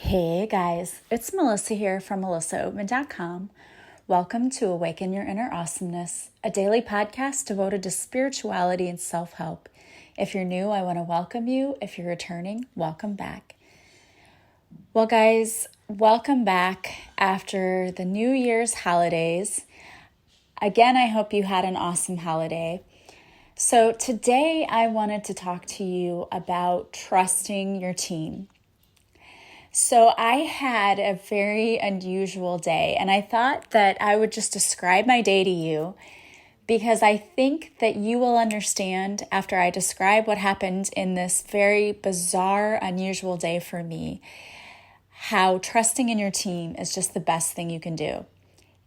Hey guys, it's Melissa here from melissaoatman.com. Welcome to Awaken Your Inner Awesomeness, a daily podcast devoted to spirituality and self-help. If you're new, I want to welcome you. If you're returning, welcome back. Well guys, welcome back after the New Year's holidays. Again, I hope you had an awesome holiday. So today I wanted to talk to you about trusting your team. So I had a very unusual day, and I thought that I would just describe my day to you because I think that you will understand after I describe what happened in this very bizarre, unusual day for me, how trusting in your team is just the best thing you can do.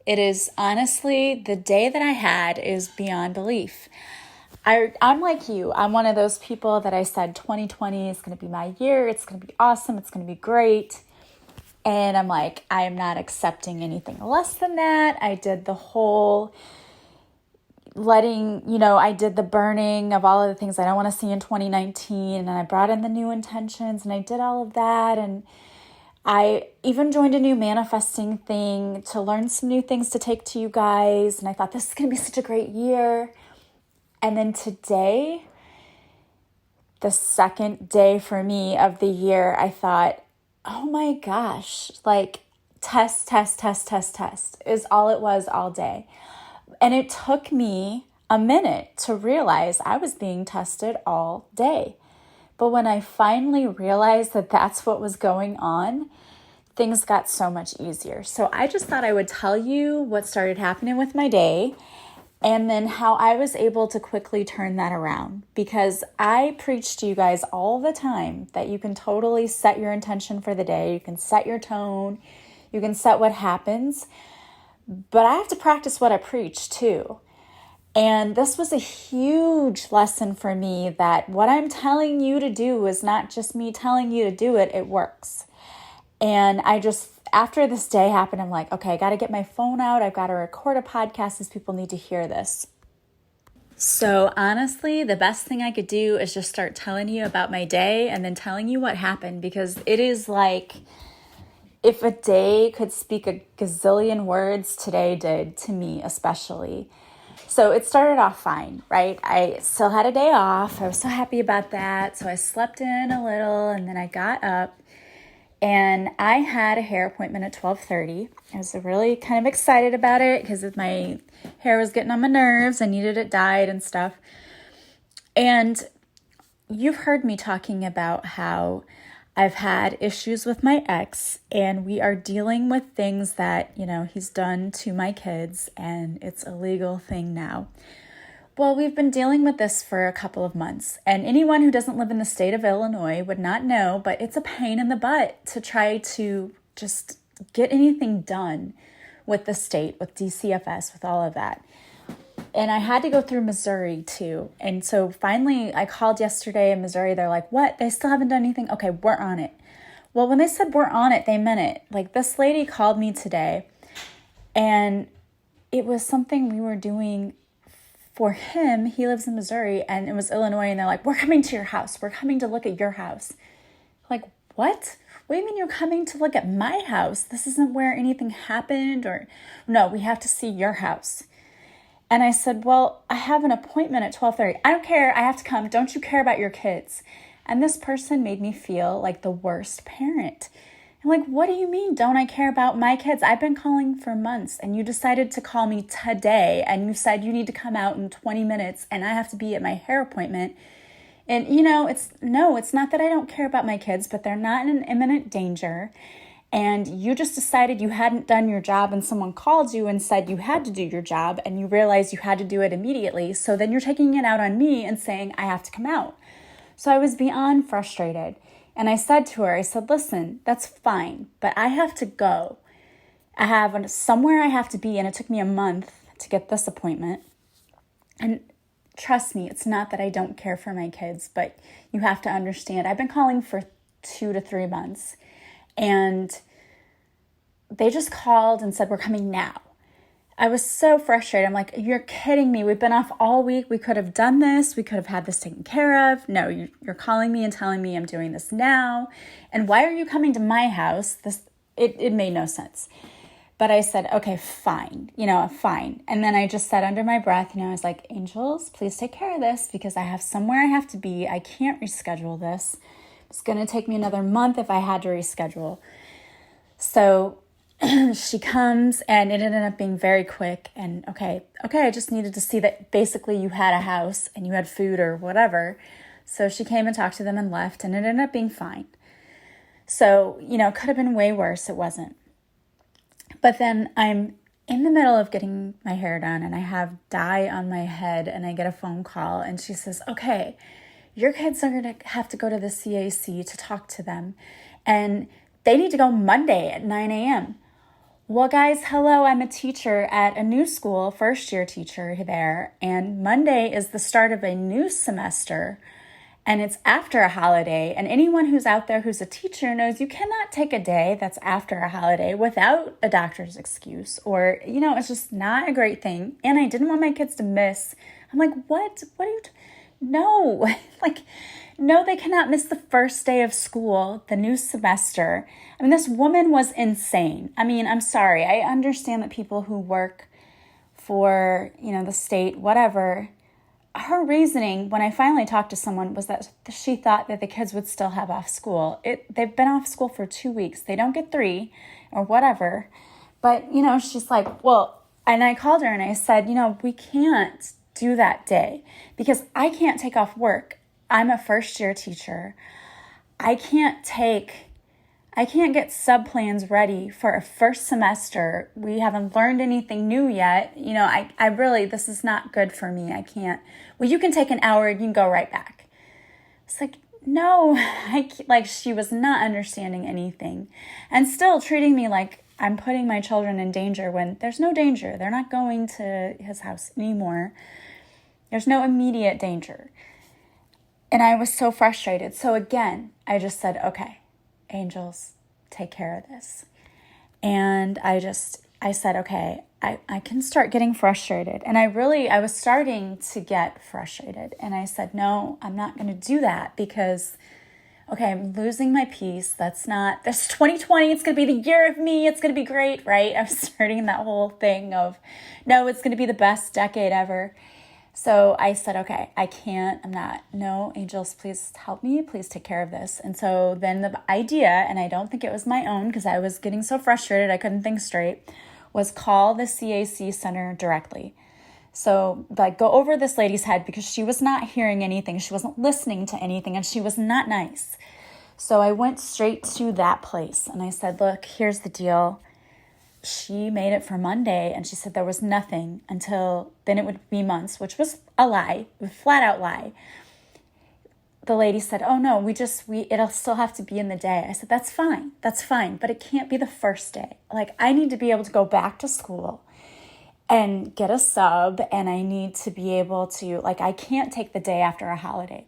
It is honestly, the day that I had is beyond belief. I'm like you. I'm one of those people that I said 2020 is going to be my year. It's going to be awesome. It's going to be great. And I'm like, I am not accepting anything less than that. I did the whole I did the burning of all of the things I don't want to see in 2019. And I brought in the new intentions and I did all of that. And I even joined a new manifesting thing to learn some new things to take to you guys. And I thought this is going to be such a great year. And then today, the second day for me of the year, I thought, oh my gosh, test is all it was all day. And it took me a minute to realize I was being tested all day. But when I finally realized that that's what was going on, things got so much easier. So I just thought I would tell you what started happening with my day and then how I was able to quickly turn that around, because I preach to you guys all the time that you can totally set your intention for the day. You can set your tone. You can set what happens. But I have to practice what I preach too. And this was a huge lesson for me that what I'm telling you to do is not just me telling you to do it. It works. And after this day happened, I'm like, okay, I got to get my phone out. I've got to record a podcast as people need to hear this. So honestly, the best thing I could do is just start telling you about my day and then telling you what happened, because it is like if a day could speak a gazillion words, today did to me especially. So it started off fine, right? I still had a day off. I was so happy about that. So I slept in a little and then I got up. And I had a hair appointment at 12:30. I was really kind of excited about it because my hair was getting on my nerves. I needed it dyed and stuff. And you've heard me talking about how I've had issues with my ex, and we are dealing with things that, he's done to my kids, and it's a legal thing now. Well, we've been dealing with this for a couple of months, and anyone who doesn't live in the state of Illinois would not know, but it's a pain in the butt to try to just get anything done with the state, with DCFS, with all of that. And I had to go through Missouri too. And so finally I called yesterday in Missouri. They're like, what? They still haven't done anything? Okay, we're on it. Well, when they said we're on it, they meant it. Like, this lady called me today, and it was something we were doing for him. He lives in Missouri and it was Illinois, and they're like, we're coming to your house. We're coming to look at your house. Like, what? What do you mean you're coming to look at my house? This isn't where anything happened. Or no, we have to see your house. And I said, well, I have an appointment at 12:30. I don't care. I have to come. Don't you care about your kids? And this person made me feel like the worst parent. I'm like, what do you mean, don't I care about my kids? I've been calling for months, and you decided to call me today, and you said you need to come out in 20 minutes, and I have to be at my hair appointment. And, it's not that I don't care about my kids, but they're not in imminent danger. And you just decided you hadn't done your job, and someone called you and said you had to do your job, and you realized you had to do it immediately. So then you're taking it out on me and saying I have to come out. So I was beyond frustrated. And I said to her, listen, that's fine, but I have to go. I have somewhere I have to be, and it took me a month to get this appointment. And trust me, it's not that I don't care for my kids, but you have to understand, I've been calling for 2 to 3 months, and they just called and said, we're coming now. I was so frustrated. I'm like, you're kidding me. We've been off all week. We could have done this. We could have had this taken care of. No, you're calling me and telling me I'm doing this now. And why are you coming to my house? It made no sense. But I said, okay, fine, fine. And then I just said under my breath, I was like, angels, please take care of this because I have somewhere I have to be. I can't reschedule this. It's going to take me another month if I had to reschedule. So she comes and it ended up being very quick. And okay, I just needed to see that basically you had a house and you had food or whatever. So she came and talked to them and left, and it ended up being fine. So, it could have been way worse. It wasn't. But then I'm in the middle of getting my hair done and I have dye on my head and I get a phone call and she says, okay, your kids are going to have to go to the CAC to talk to them and they need to go Monday at 9 a.m. Well, guys, hello, I'm a teacher at a new school, first-year teacher there, and Monday is the start of a new semester. And it's after a holiday. And anyone who's out there who's a teacher knows you cannot take a day that's after a holiday without a doctor's excuse. Or, it's just not a great thing. And I didn't want my kids to miss. I'm like, what? What are you? No. No, they cannot miss the first day of school, the new semester. I mean, this woman was insane. I mean, I'm sorry. I understand that people who work for, the state, whatever, her reasoning when I finally talked to someone was that she thought that the kids would still have off school. They've been off school for 2 weeks. They don't get 3 or whatever. But, she's like, well, and I called her and I said, we can't do that day because I can't take off work. I'm a first-year teacher. I can't get sub-plans ready for a first semester. We haven't learned anything new yet. I really, this is not good for me. I can't. Well, you can take an hour and you can go right back. It's like, no, she was not understanding anything and still treating me like I'm putting my children in danger when there's no danger. They're not going to his house anymore. There's no immediate danger. And I was so frustrated. So again, I just said, okay, angels, take care of this. And I said, okay, I can start getting frustrated. And I was starting to get frustrated. And I said, no, I'm not going to do that because, okay, I'm losing my peace. That's 2020. It's going to be the year of me. It's going to be great, right? I'm starting that whole thing of, no, it's going to be the best decade ever. So I said, okay, no, angels, please help me. Please take care of this. And so then the idea, and I don't think it was my own because I was getting so frustrated, I couldn't think straight, was call the CAC center directly. So go over this lady's head because she was not hearing anything. She wasn't listening to anything and she was not nice. So I went straight to that place and I said, look, here's the deal. She made it for Monday and she said there was nothing until then it would be months, which was a lie, a flat out lie. The lady said, oh no, it'll still have to be in the day. I said, that's fine, but it can't be the first day. I need to be able to go back to school and get a sub and I need to be able to, I can't take the day after a holiday.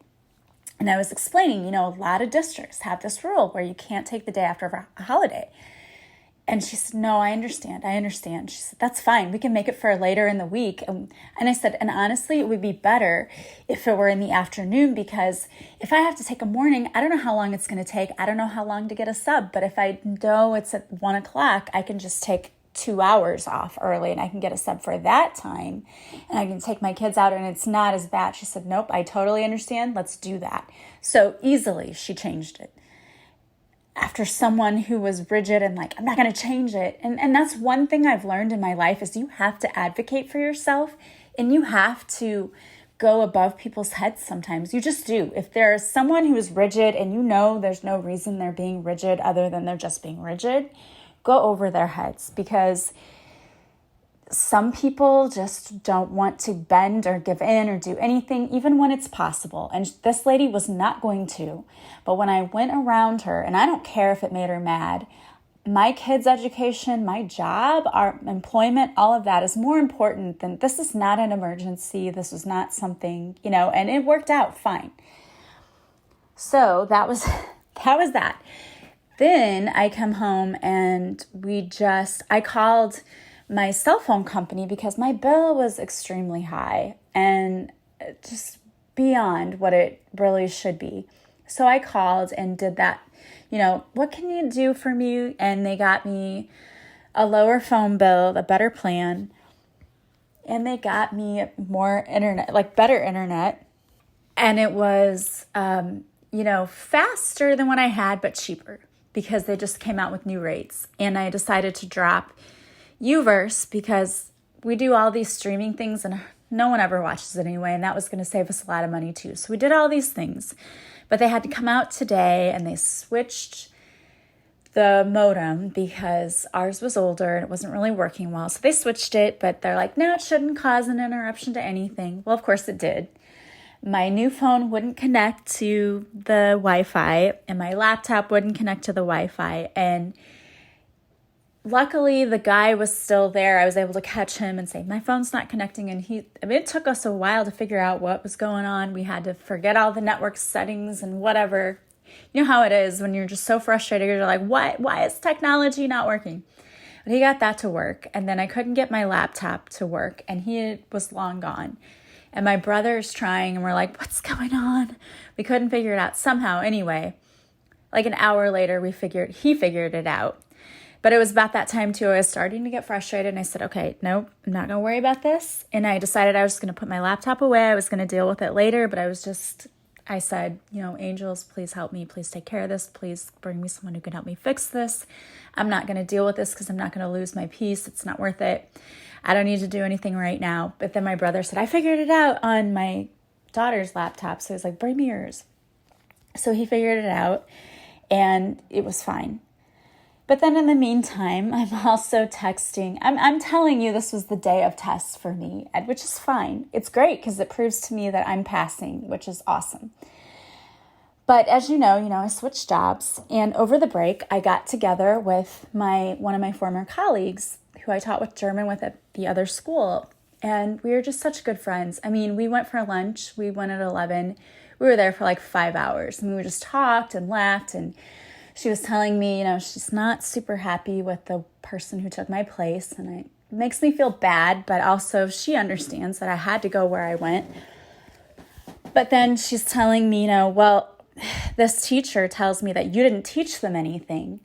And I was explaining, a lot of districts have this rule where you can't take the day after a holiday. And she said, no, I understand. She said, that's fine. We can make it for later in the week. And I said, and honestly, it would be better if it were in the afternoon because if I have to take a morning, I don't know how long it's going to take. I don't know how long to get a sub. But if I know it's at 1 o'clock, I can just take 2 hours off early and I can get a sub for that time. And I can take my kids out and it's not as bad. She said, nope, I totally understand. Let's do that. So easily she changed it. After someone who was rigid and I'm not going to change it. And that's one thing I've learned in my life is you have to advocate for yourself and you have to go above people's heads sometimes. You just do. If there's someone who is rigid and there's no reason they're being rigid other than they're just being rigid, go over their heads because some people just don't want to bend or give in or do anything, even when it's possible. And this lady was not going to. But when I went around her, and I don't care if it made her mad, my kids' education, my job, our employment, all of that is more important than this is not an emergency. This was not something, and it worked out fine. So that was that. Then I come home and I called my cell phone company because my bill was extremely high and just beyond what it really should be. So I called and did that, what can you do for me? And they got me a lower phone bill, a better plan, and they got me more internet, like better internet. And it was, faster than what I had, but cheaper because they just came out with new rates. And I decided to drop Uverse because we do all these streaming things and no one ever watches it anyway. And that was going to save us a lot of money too. So we did all these things, but they had to come out today and they switched the modem because ours was older and it wasn't really working well. So they switched it, but they're like, no, it shouldn't cause an interruption to anything. Well, of course it did. My new phone wouldn't connect to the Wi-Fi and my laptop wouldn't connect to the Wi-Fi. And luckily the guy was still there. I was able to catch him and say, my phone's not connecting. And it took us a while to figure out what was going on. We had to forget all the network settings and whatever. You know how it is when you're just so frustrated. You're like, why is technology not working? But he got that to work. And then I couldn't get my laptop to work and he was long gone. And my brother's trying and we're like, what's going on? We couldn't figure it out somehow. Anyway, like an hour later, he figured it out. But it was about that time too. I was starting to get frustrated and I said, okay, nope, I'm not going to worry about this. And I decided I was going to put my laptop away. I was going to deal with it later, but I said, angels, please help me. Please take care of this. Please bring me someone who can help me fix this. I'm not going to deal with this because I'm not going to lose my peace. It's not worth it. I don't need to do anything right now. But then my brother said, I figured it out on my daughter's laptop. So he was like, bring me yours. So he figured it out and it was fine. But then in the meantime, I'm also texting. I'm telling you, this was the day of tests for me, which is fine. It's great because it proves to me that I'm passing, which is awesome. But as you know, I switched jobs. And over the break, I got together with one of my former colleagues who I taught with German with at the other school. And we were just such good friends. I mean, we went for lunch. We went at 11. We were there for like 5 hours. And we just talked and laughed. And she was telling me, she's not super happy with the person who took my place. And it makes me feel bad. But also she understands that I had to go where I went. But then she's telling me, this teacher tells me that you didn't teach them anything.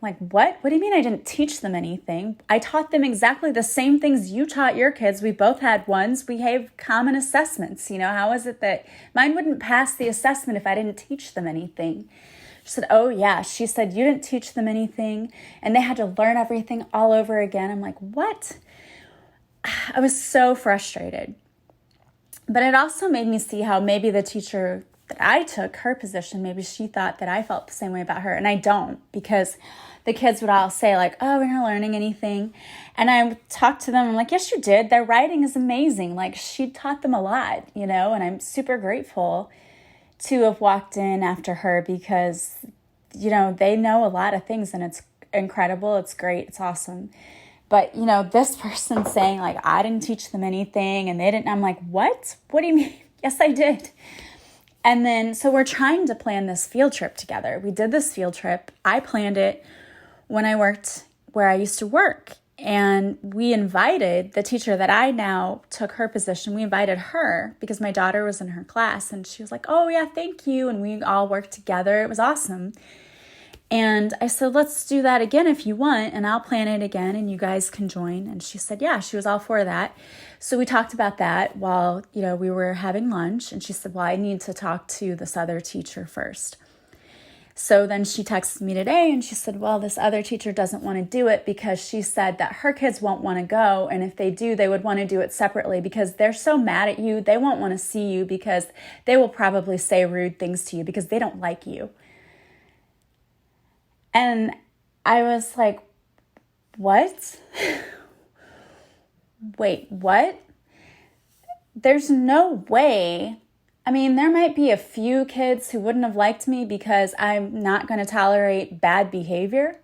I'm like, what? What do you mean I didn't teach them anything? I taught them exactly the same things you taught your kids. We both had ones. We have common assessments. How is it that mine wouldn't pass the assessment if I didn't teach them anything? She said, oh yeah. She said, you didn't teach them anything and they had to learn everything all over again. I'm like, what? I was so frustrated. But it also made me see how maybe the teacher that I took, her position, maybe she thought that I felt the same way about her. And I don't, because the kids would all say like, oh, we're not learning anything. And I would talk to them. I'm like, yes, you did. Their writing is amazing. Like she taught them a lot, and I'm super grateful to have walked in after her because, they know a lot of things and it's incredible. It's great. It's awesome. But, this person saying like, I didn't teach them anything and they didn't, I'm like, what? What do you mean? Yes, I did. And then, so we're trying to plan this field trip together. We did this field trip. I planned it when I worked where I used to work. And we invited the teacher that I now took her position. We invited her because my daughter was in her class. And she was like, oh, yeah, thank you. And we all worked together. It was awesome. And I said, let's do that again if you want, and I'll plan it again and you guys can join. And she said, yeah, she was all for that. So we talked about that while, we were having lunch. And she said, well, I need to talk to this other teacher first. So then she texted me today and she said, well, this other teacher doesn't want to do it because she said that her kids won't want to go. And if they do, they would want to do it separately because they're so mad at you. They won't want to see you because they will probably say rude things to you because they don't like you. And I was like, what? Wait, what? There's no way. I mean, there might be a few kids who wouldn't have liked me because I'm not going to tolerate bad behavior.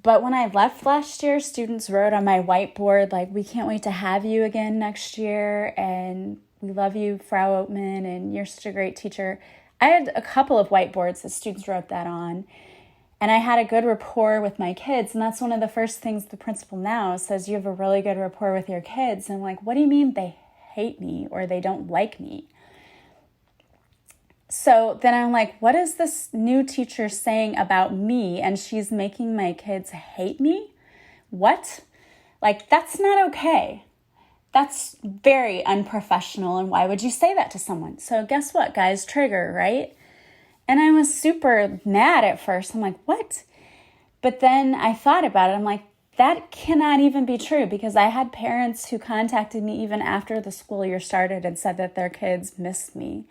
But when I left last year, students wrote on my whiteboard, like, we can't wait to have you again next year. And we love you, Frau Oatman, and you're such a great teacher. I had a couple of whiteboards that students wrote that on. And I had a good rapport with my kids. And that's one of the first things the principal now says, you have a really good rapport with your kids. And I'm like, what do you mean they hate me or they don't like me? So then I'm like, what is this new teacher saying about me? And she's making my kids hate me? What? Like, that's not okay. That's very unprofessional. And why would you say that to someone? So guess what, guys? Trigger, right? And I was super mad at first. I'm like, what? But then I thought about it. I'm like, that cannot even be true, because I had parents who contacted me even after the school year started and said that their kids missed me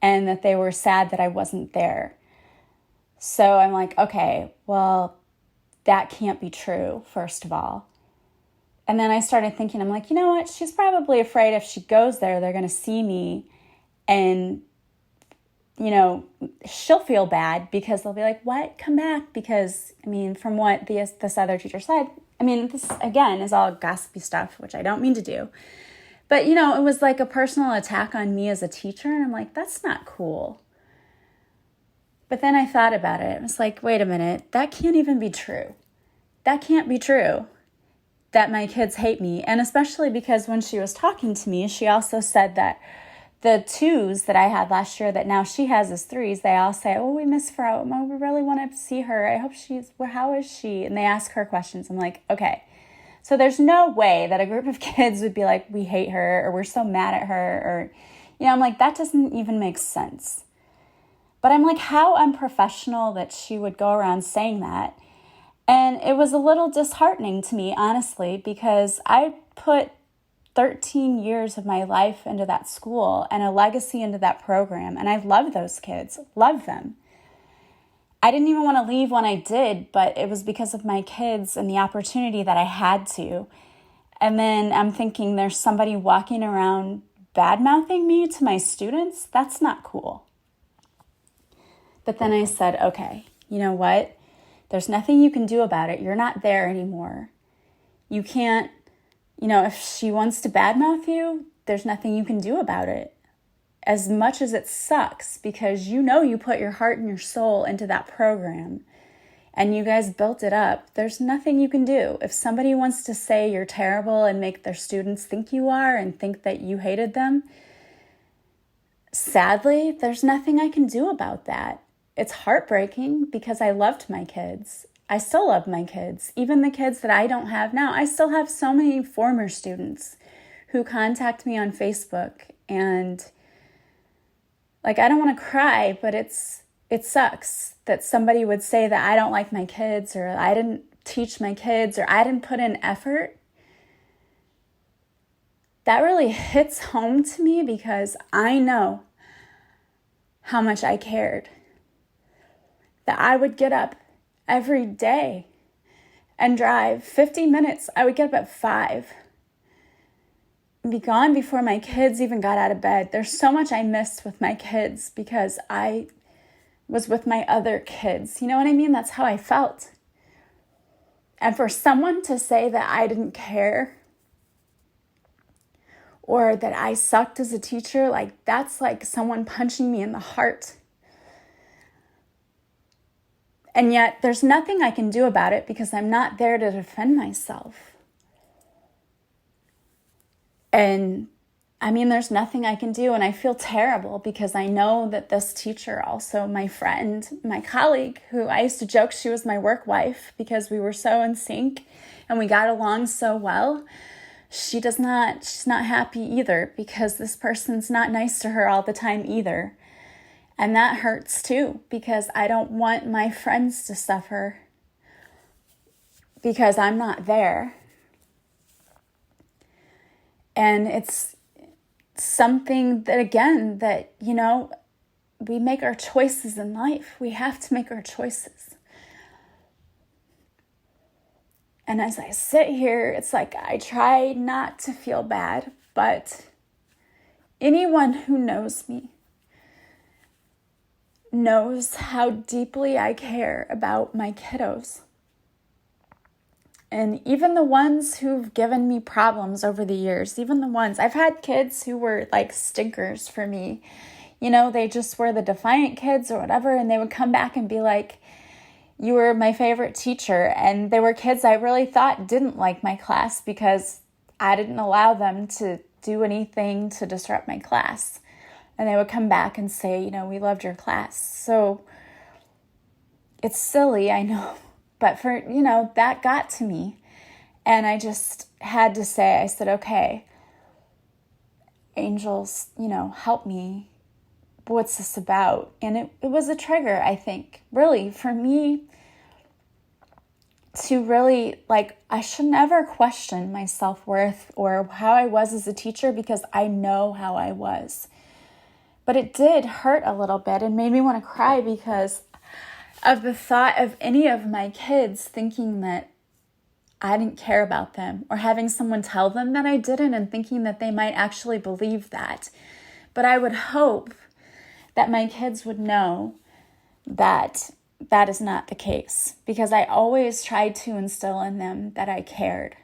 and that they were sad that I wasn't there. So I'm like, okay, well, that can't be true, first of all. And then I started thinking, I'm like, you know what? She's probably afraid if she goes there, they're going to see me and, you know, she'll feel bad because they'll be like, what? Come back. Because, I mean, from what this other teacher said, I mean, this, again, is all gossipy stuff, which I don't mean to do. But, you know, it was like a personal attack on me as a teacher. And I'm like, that's not cool. But then I thought about it. I was like, wait a minute. That can't even be true. That can't be true, that my kids hate me. And especially because when she was talking to me, she also said that the 2s that I had last year that now she has as 3s, they all say, oh, we miss her. Oh, we really want to see her. I hope how is she? And they ask her questions. I'm like, okay. So there's no way that a group of kids would be like, we hate her, or we're so mad at her, or, you know, I'm like, that doesn't even make sense. But I'm like, how unprofessional that she would go around saying that. And it was a little disheartening to me, honestly, because I put 13 years of my life into that school and a legacy into that program. And I love those kids, love them. I didn't even want to leave when I did, but it was because of my kids and the opportunity that I had to. And then I'm thinking there's somebody walking around bad-mouthing me to my students. That's not cool. But then I said, okay, you know what? There's nothing you can do about it. You're not there anymore. You can't, you know, if she wants to badmouth you, there's nothing you can do about it. As much as it sucks, because you know you put your heart and your soul into that program and you guys built it up, there's nothing you can do. If somebody wants to say you're terrible and make their students think you are and think that you hated them, sadly, there's nothing I can do about that. It's heartbreaking because I loved my kids. I still love my kids. Even the kids that I don't have now, I still have so many former students who contact me on Facebook, and like, I don't want to cry, but it sucks that somebody would say that I don't like my kids, or I didn't teach my kids, or I didn't put in effort. That really hits home to me because I know how much I cared. That I would get up every day and drive 50 minutes. I would get up at 5 and be gone before my kids even got out of bed. There's so much I missed with my kids because I was with my other kids. You know what I mean? That's how I felt. And for someone to say that I didn't care or that I sucked as a teacher, like, that's like someone punching me in the heart. And yet there's nothing I can do about it because I'm not there to defend myself. And I mean, there's nothing I can do. And I feel terrible because I know that this teacher, also my friend, my colleague, who I used to joke she was my work wife because we were so in sync and we got along so well. She's not happy either because this person's not nice to her all the time either. And that hurts too, because I don't want my friends to suffer because I'm not there. And it's something that, again, that, you know, we make our choices in life. We have to make our choices. And as I sit here, it's like I try not to feel bad, but anyone who knows me knows how deeply I care about my kiddos. And even the ones who've given me problems over the years, even the ones, I've had kids who were like stinkers for me. You know, they just were the defiant kids or whatever, and they would come back and be like, you were my favorite teacher. And there were kids I really thought didn't like my class because I didn't allow them to do anything to disrupt my class. And they would come back and say, we loved your class. So it's silly, I know, but that got to me. And I just had to say, I said, okay, angels, help me. What's this about? And it was a trigger, I think, really, for me to really, I should never question my self-worth or how I was as a teacher because I know how I was. But it did hurt a little bit and made me want to cry because of the thought of any of my kids thinking that I didn't care about them or having someone tell them that I didn't and thinking that they might actually believe that. But I would hope that my kids would know that that is not the case because I always tried to instill in them that I cared.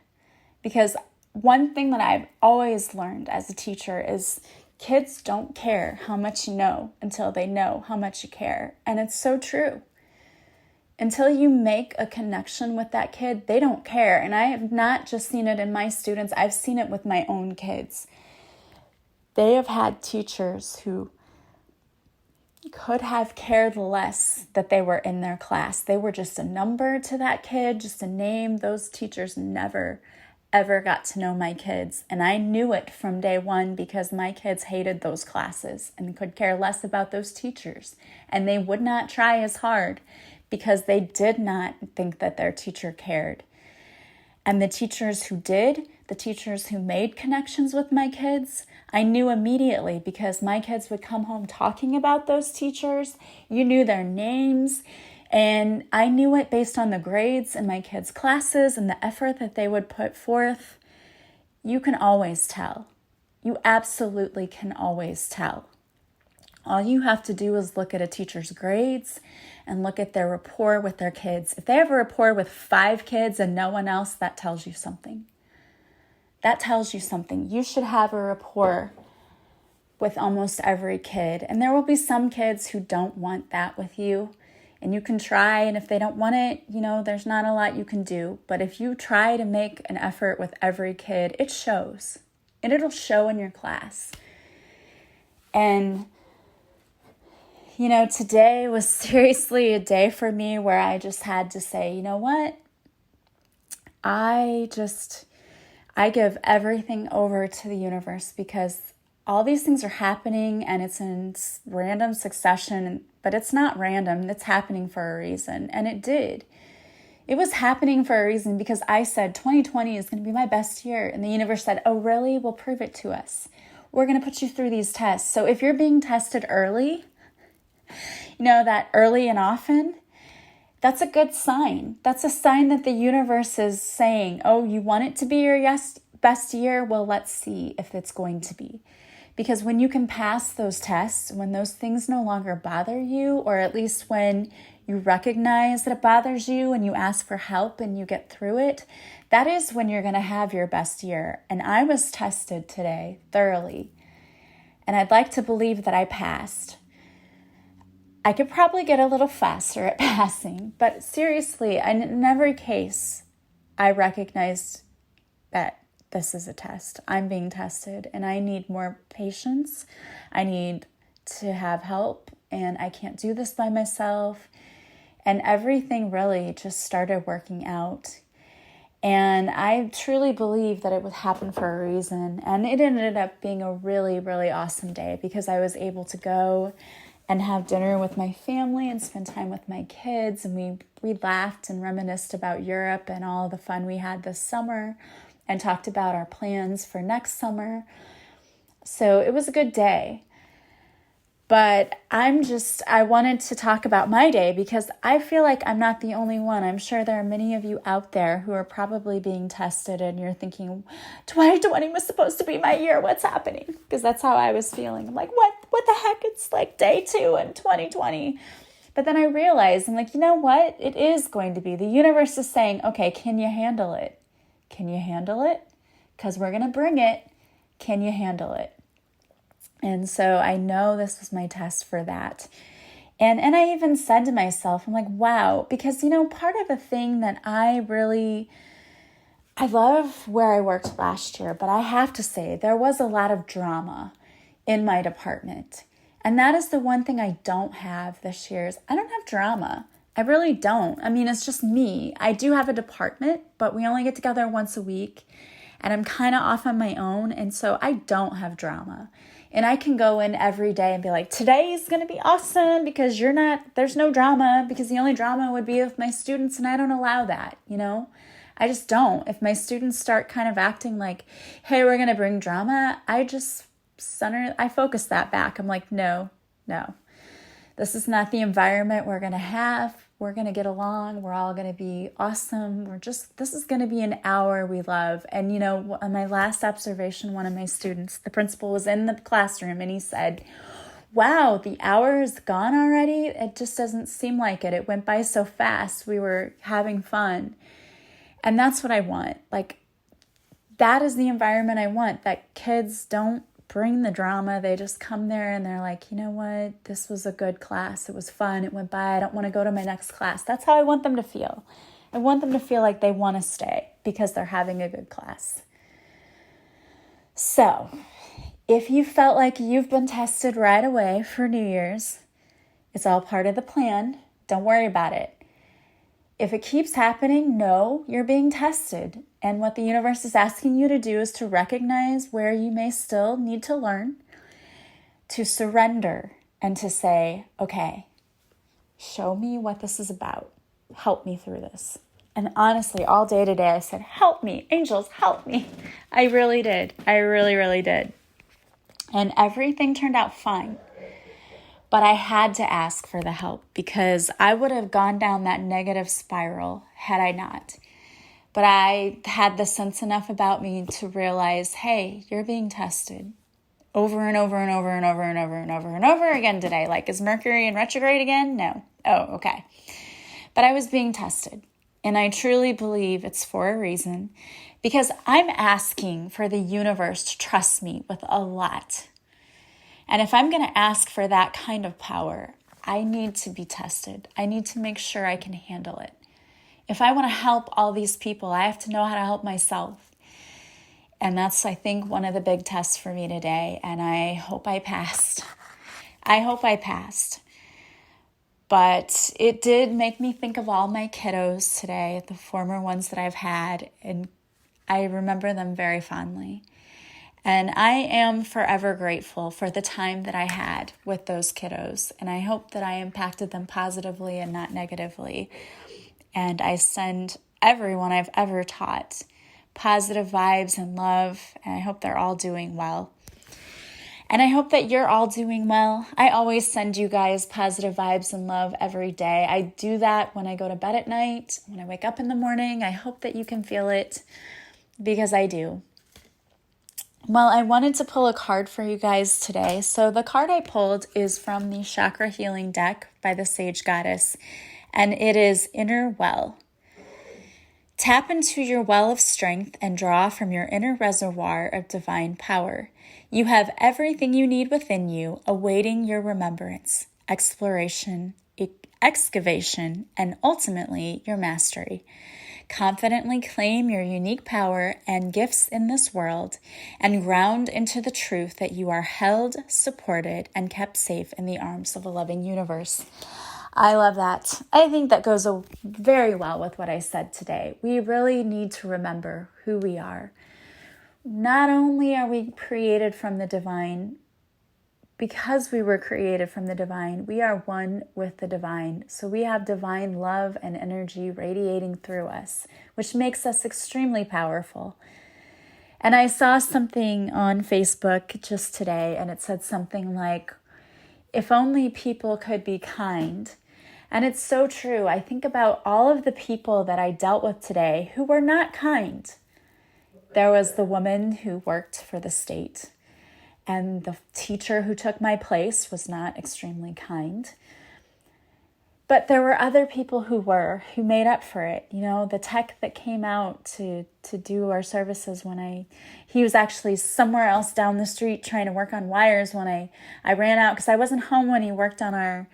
Because one thing that I've always learned as a teacher is kids don't care how much you know until they know how much you care. And it's so true. Until you make a connection with that kid, they don't care. And I have not just seen it in my students, I've seen it with my own kids. They have had teachers who could have cared less that they were in their class. They were just a number to that kid, just a name. Those teachers never, ever got to know my kids. And I knew it from day one because my kids hated those classes and could care less about those teachers. And they would not try as hard because they did not think that their teacher cared. And the teachers who did, the teachers who made connections with my kids, I knew immediately because my kids would come home talking about those teachers. You knew their names, and I knew it based on the grades in my kids' classes and the effort that they would put forth. You can always tell. You absolutely can always tell. All you have to do is look at a teacher's grades and look at their rapport with their kids. If they have a rapport with 5 kids and no one else, that tells you something. That tells you something. You should have a rapport with almost every kid. And there will be some kids who don't want that with you. And you can try, and if they don't want it, there's not a lot you can do. But if you try to make an effort with every kid, it shows. And it'll show in your class. And today was seriously a day for me where I just had to say, you know what? I give everything over to the universe because all these things are happening and it's in random succession, but it's not random. It's happening for a reason. And it did. It was happening for a reason because I said 2020 is going to be my best year. And the universe said, oh, really? We'll prove it to us. We're going to put you through these tests. So if you're being tested early, that early and often, that's a good sign. That's a sign that the universe is saying, oh, you want it to be your best year? Well, let's see if it's going to be. Because when you can pass those tests, when those things no longer bother you, or at least when you recognize that it bothers you and you ask for help and you get through it, that is when you're going to have your best year. And I was tested today thoroughly. And I'd like to believe that I passed. I could probably get a little faster at passing, but seriously, in every case, I recognized that this is a test. I'm being tested, and I need more patience. I need to have help, and I can't do this by myself. And everything really just started working out. And I truly believe that it would happen for a reason. And it ended up being a really, really awesome day because I was able to go and have dinner with my family and spend time with my kids. And we laughed and reminisced about Europe and all the fun we had this summer and talked about our plans for next summer. So it was a good day. But I wanted to talk about my day because I feel like I'm not the only one. I'm sure there are many of you out there who are probably being tested and you're thinking, 2020 was supposed to be my year. What's happening? Because that's how I was feeling. I'm like, what the heck? It's like day 2 in 2020. But then I realized, I'm like, you know what? It is going to be. The universe is saying, okay, can you handle it? Can you handle it? Because we're going to bring it. Can you handle it? And so I know this was my test for that. And I even said to myself, I'm like, wow, because, part of the thing that I love where I worked last year, but I have to say there was a lot of drama in my department. And that is the one thing I don't have this year is I don't have drama. I really don't. I mean, it's just me. I do have a department, but we only get together once a week and I'm kind of off on my own. And so I don't have drama. And I can go in every day and be like, today's going to be awesome because there's no drama, because the only drama would be with my students and I don't allow that, I just don't. If my students start kind of acting like, hey, we're going to bring drama, I focus that back. I'm like, no, this is not the environment we're going to have. We're going to get along. We're all going to be awesome. This is going to be an hour we love. And, on my last observation, one of my students, the principal was in the classroom and he said, wow, the hour is gone already. It just doesn't seem like it. It went by so fast. We were having fun. And that's what I want. Like, that is the environment I want, that kids don't bring the drama. They just come there and they're like, you know what? This was a good class. It was fun. It went by. I don't want to go to my next class. That's how I want them to feel. I want them to feel like they want to stay because they're having a good class. So, if you felt like you've been tested right away for New Year's, it's all part of the plan. Don't worry about it. If it keeps happening, know you're being tested. And what the universe is asking you to do is to recognize where you may still need to learn, to surrender, and to say, okay, show me what this is about. Help me through this. And honestly, all day today, I said, help me, angels, help me. I really did. I really, really did. And everything turned out fine. But I had to ask for the help because I would have gone down that negative spiral had I not. But I had the sense enough about me to realize, hey, you're being tested over and over and over and over and over and over and over again today. Like, is Mercury in retrograde again? No. Oh, okay. But I was being tested. And I truly believe it's for a reason because I'm asking for the universe to trust me with a lot. And if I'm going to ask for that kind of power, I need to be tested. I need to make sure I can handle it. If I want to help all these people, I have to know how to help myself. And that's, I think, one of the big tests for me today. And I hope I passed. But it did make me think of all my kiddos today, the former ones that I've had. And I remember them very fondly. And I am forever grateful for the time that I had with those kiddos. And I hope that I impacted them positively and not negatively. And I send everyone I've ever taught positive vibes and love. And I hope they're all doing well. And I hope that you're all doing well. I always send you guys positive vibes and love every day. I do that when I go to bed at night, when I wake up in the morning. I hope that you can feel it because I do. Well, I wanted to pull a card for you guys today. So the card I pulled is from the Chakra Healing deck by the Sage Goddess, and it is Inner Well. Tap into your well of strength and draw from your inner reservoir of divine power. You have everything you need within you, awaiting your remembrance, exploration, excavation, and ultimately your mastery. Confidently claim your unique power and gifts in this world and ground into the truth that you are held, supported, and kept safe in the arms of a loving universe. I love that. I think that goes very well with what I said today. We really need to remember who we are. Not only are we created from the divine, because we were created from the divine, we are one with the divine. So we have divine love and energy radiating through us, which makes us extremely powerful. And I saw something on Facebook just today, and it said something like, if only people could be kind. And it's so true. I think about all of the people that I dealt with today who were not kind. There was the woman who worked for the state. And the teacher who took my place was not extremely kind. But there were other people who made up for it. You know, the tech that came out to do our services he was actually somewhere else down the street trying to work on wires when I ran out because I wasn't home when he worked on our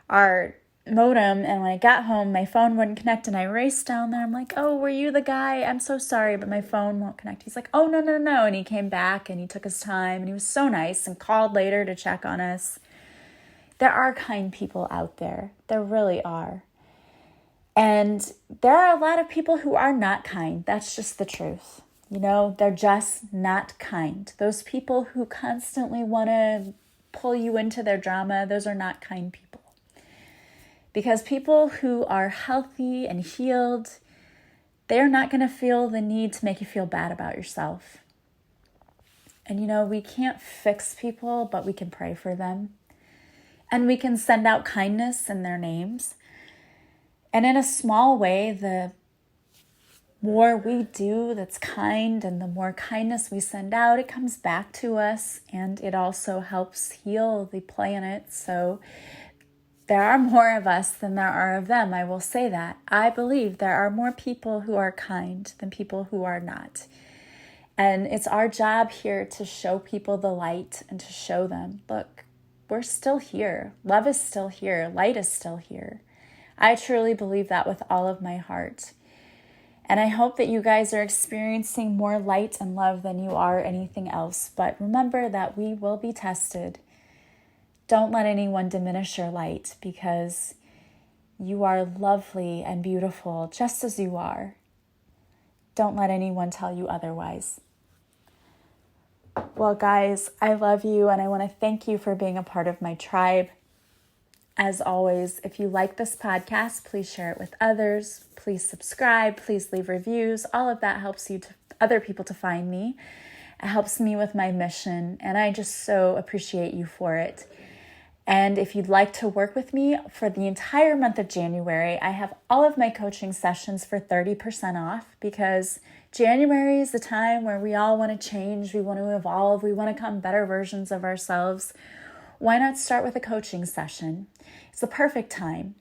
our modem, and when I got home, my phone wouldn't connect, and I raced down there. I'm like, oh, were you the guy? I'm so sorry, but my phone won't connect. He's like, oh, no. And he came back, and he took his time, and he was so nice and called later to check on us. There are kind people out there. There really are. And there are a lot of people who are not kind. That's just the truth. They're just not kind. Those people who constantly want to pull you into their drama, those are not kind people. Because people who are healthy and healed, they're not going to feel the need to make you feel bad about yourself. And we can't fix people, but we can pray for them. And we can send out kindness in their names. And in a small way, the more we do that's kind and the more kindness we send out, it comes back to us, and it also helps heal the planet. So there are more of us than there are of them. I will say that. I believe there are more people who are kind than people who are not. And it's our job here to show people the light and to show them, look, we're still here. Love is still here. Light is still here. I truly believe that with all of my heart. And I hope that you guys are experiencing more light and love than you are anything else. But remember that we will be tested. Don't let anyone diminish your light, because you are lovely and beautiful just as you are. Don't let anyone tell you otherwise. Well, guys, I love you, and I want to thank you for being a part of my tribe. As always, if you like this podcast, please share it with others. Please subscribe. Please leave reviews. All of that helps other people to find me. It helps me with my mission, and I just so appreciate you for it. And if you'd like to work with me for the entire month of January, I have all of my coaching sessions for 30% off, because January is the time where we all want to change, we want to evolve, we want to become better versions of ourselves. Why not start with a coaching session? It's the perfect time.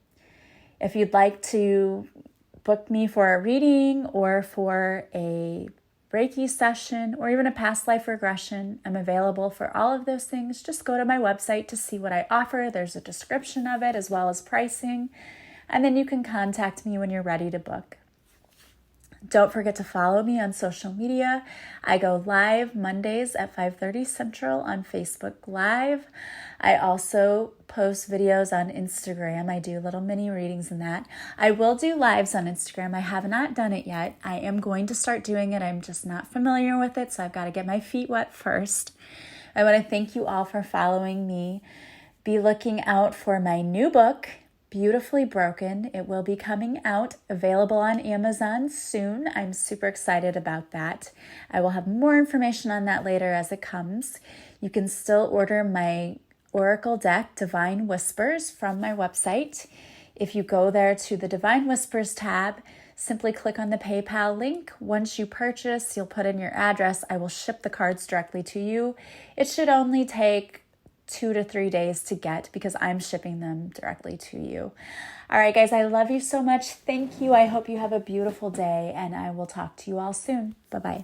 If you'd like to book me for a reading or for a Reiki session or even a past life regression, I'm available for all of those things. Just go to my website to see what I offer. There's a description of it as well as pricing. And then you can contact me when you're ready to book. Don't forget to follow me on social media. I go live Mondays at 5:30 Central on Facebook Live. I also post videos on Instagram. I do little mini readings in that. I will do lives on Instagram. I have not done it yet. I am going to start doing it. I'm just not familiar with it, so I've got to get my feet wet first. I want to thank you all for following me. Be looking out for my new book, Beautifully Broken. It will be coming out, available on Amazon soon. I'm super excited about that. I will have more information on that later as it comes. You can still order my Oracle deck, Divine Whispers, from my website. If you go there to the Divine Whispers tab, simply click on the PayPal link. Once you purchase, you'll put in your address. I will ship the cards directly to you. It should only take 2 to 3 days to get, because I'm shipping them directly to you. All right, guys, I love you so much. Thank you. I hope you have a beautiful day, and I will talk to you all soon. Bye-bye.